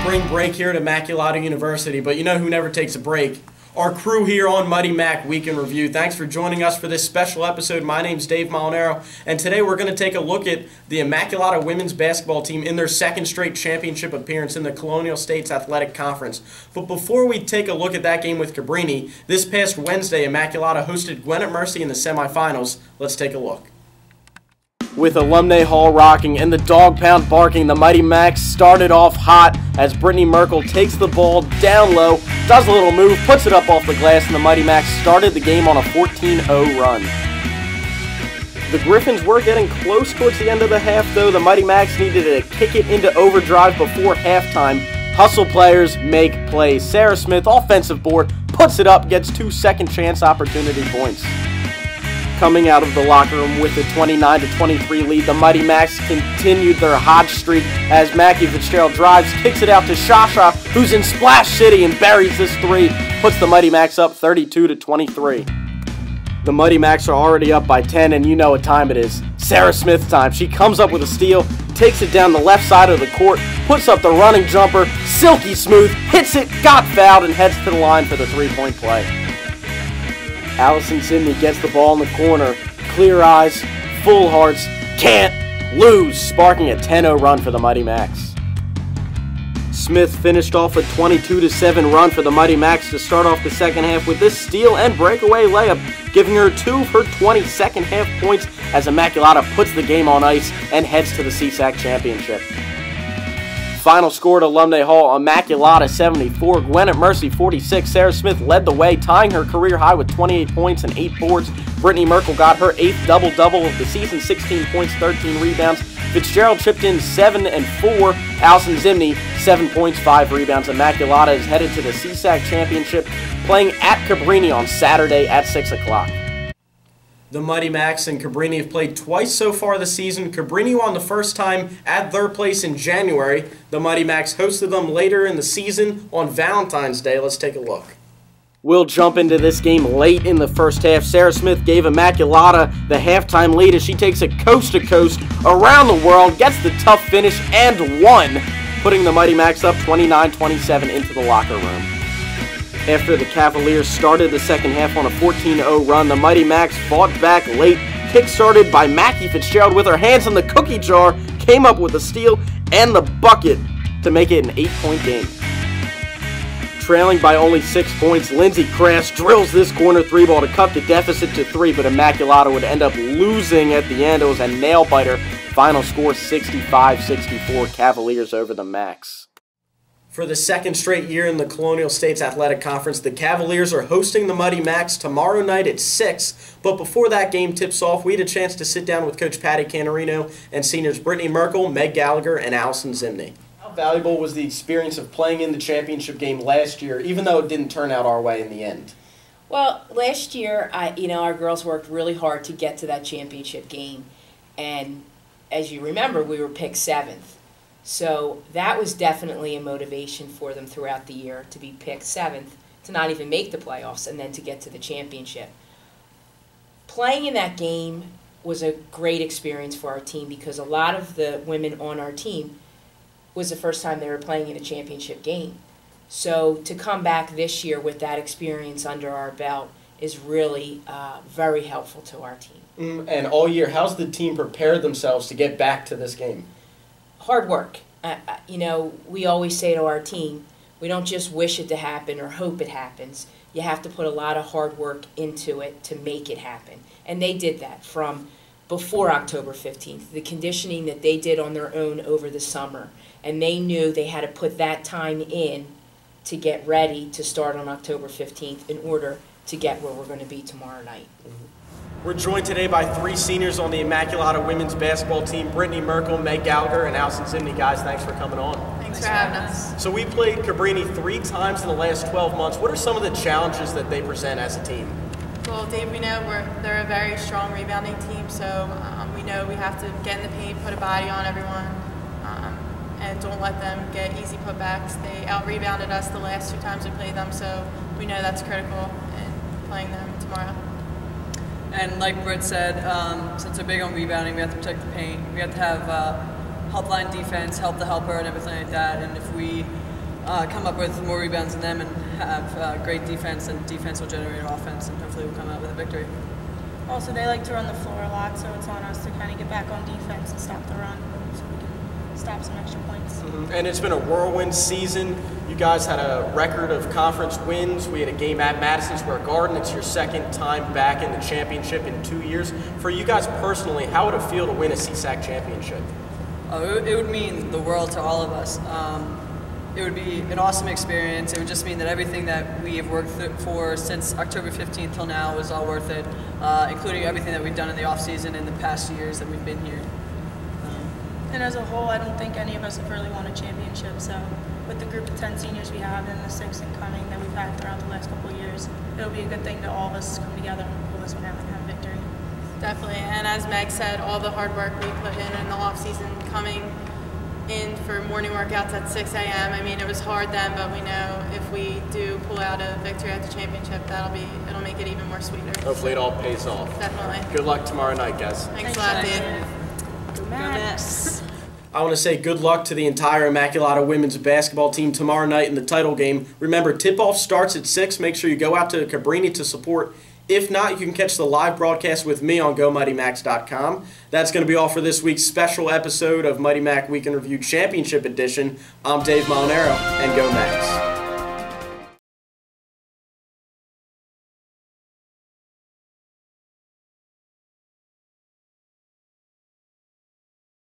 spring break here at Immaculata University, but you know who never takes a break? Our crew here on Muddy Mac Week in Review. Thanks for joining us for this special episode. My name's Dave Molinaro, and today we're going to take a look at the Immaculata women's basketball team in their second straight championship appearance in the Colonial States Athletic Conference. But before we take a look at that game with Cabrini, this past Wednesday, Immaculata hosted Gwinnett Mercy in the semifinals. Let's take a look. With Alumni Hall rocking and the dog pound barking, the Mighty Macs started off hot as Brittany Merkel takes the ball down low, does a little move, puts it up off the glass, and the Mighty Macs started the game on a 14-0 run. The Griffins were getting close towards the end of the half, though. The Mighty Macs needed to kick it into overdrive before halftime. Hustle players make plays. Sarah Smith, offensive board, puts it up, gets 2 second chance opportunity points. Coming out of the locker room with a 29-23 lead, the Mighty Macs continued their hot streak as Mackie Fitzgerald drives, kicks it out to Shasha, who's in Splash City and buries this three, puts the Mighty Macs up 32-23. The Mighty Macs are already up by 10, and you know what time it is. Sarah Smith time. She comes up with a steal, takes it down the left side of the court, puts up the running jumper, silky smooth, hits it, got fouled, and heads to the line for the three-point play. Allison Sidney gets the ball in the corner, clear eyes, full hearts, can't lose, sparking a 10-0 run for the Mighty Macs. Smith finished off a 22-7 run for the Mighty Macs to start off the second half with this steal and breakaway layup, giving her 2 of her 20 second half points as Immaculata puts the game on ice and heads to the CSAC championship. Final score at Alumni Hall, Immaculata 74, Gwinnett Mercy 46. Sarah Smith led the way, tying her career high with 28 points and 8 boards. Brittany Merkel got her 8th double-double of the season, 16 points, 13 rebounds. Fitzgerald chipped in 7 and 4. Allison Zimney, 7 points, 5 rebounds. Immaculata is headed to the CSAC championship, playing at Cabrini on Saturday at 6 o'clock. The Mighty Macs and Cabrini have played twice so far this season. Cabrini won the first time at their place in January. The Mighty Macs hosted them later in the season on Valentine's Day. Let's take a look. We'll jump into this game late in the first half. Sarah Smith gave Immaculata the halftime lead as she takes it coast-to-coast around the world, gets the tough finish, and won, putting the Mighty Macs up 29-27 into the locker room. After the Cavaliers started the second half on a 14-0 run, the Mighty Macs fought back late, kick-started by Mackie Fitzgerald with her hands in the cookie jar, came up with a steal and the bucket to make it an 8-point game. Trailing by only 6 points, Lindsey Crass drills this corner 3-ball to cut the deficit to 3, but Immaculata would end up losing at the end. It was a nail-biter. Final score 65-64, Cavaliers over the Macs. For the second straight year in the Colonial States Athletic Conference, the Cavaliers are hosting the Mighty Macs tomorrow night at 6. But before that game tips off, we had a chance to sit down with Coach Patty Canarino and seniors Brittany Merkel, Meg Gallagher, and Allison Zimney. How valuable was the experience of playing in the championship game last year, even though it didn't turn out our way in the end? Well, last year, our girls worked really hard to get to that championship game. And as you remember, we were picked 7th. So that was definitely a motivation for them throughout the year to be picked 7th, to not even make the playoffs, and then to get to the championship. Playing in that game was a great experience for our team because a lot of the women on our team was the first time they were playing in a championship game. So to come back this year with that experience under our belt is really very helpful to our team. And all year, how's the team prepared themselves to get back to this game? Hard work. We always say to our team, we don't just wish it to happen or hope it happens. You have to put a lot of hard work into it to make it happen. And they did that from before October 15th, the conditioning that they did on their own over the summer. And they knew they had to put that time in to get ready to start on October 15th in order to get where we're going to be tomorrow night. We're joined today by 3 seniors on the Immaculata women's basketball team, Brittany Merkel, Meg Gallagher, and Allison Zimney. Guys, thanks for coming on. Thanks for having us. So we played Cabrini 3 times in the last 12 months. What are some of the challenges that they present as a team? Well, Dave, we know they're a very strong rebounding team, so we know we have to get in the paint, put a body on everyone, and don't let them get easy putbacks. They out-rebounded us the last 2 times we played them, so we know that's critical in playing them tomorrow. And like Britt said, since they're big on rebounding, we have to protect the paint. We have to have help line defense, help the helper, and everything like that. And if we come up with more rebounds than them and have great defense, and defense will generate offense, and hopefully we'll come out with a victory. Also, they like to run the floor a lot, so it's on us to kind of get back on defense and stop the run so we can stop some extra points. And it's been a whirlwind season. You guys had a record of conference wins. We had a game at Madison Square Garden. It's your second time back in the championship in 2 years. For you guys personally, how would it feel to win a CSAC championship? It would mean the world to all of us. It would be an awesome experience. It would just mean that everything that we have worked for since October 15th till now was all worth it, including everything that we've done in the off-season in the past years that we've been here. And as a whole, I don't think any of us have really won a championship, so with the group of 10 seniors we have and the 6 incoming that we've had throughout the last couple of years, it'll be a good thing to all of us come together and pull this one out and have victory. Definitely, and as Meg said, all the hard work we put in the off-season coming in for morning workouts at 6 a.m. I mean, it was hard then, but we know if we do pull out a victory at the championship, it'll make it even more sweeter. Hopefully it all pays off. Definitely. Good luck tomorrow night, guys. Thanks a lot, Dave. Go Max! I want to say good luck to the entire Immaculata women's basketball team tomorrow night in the title game. Remember, tip-off starts at 6. Make sure you go out to Cabrini to support. If not, you can catch the live broadcast with me on GoMightyMacs.com. That's going to be all for this week's special episode of Mighty Mac Week in Review Championship Edition. I'm Dave Molinaro, and Go Macs.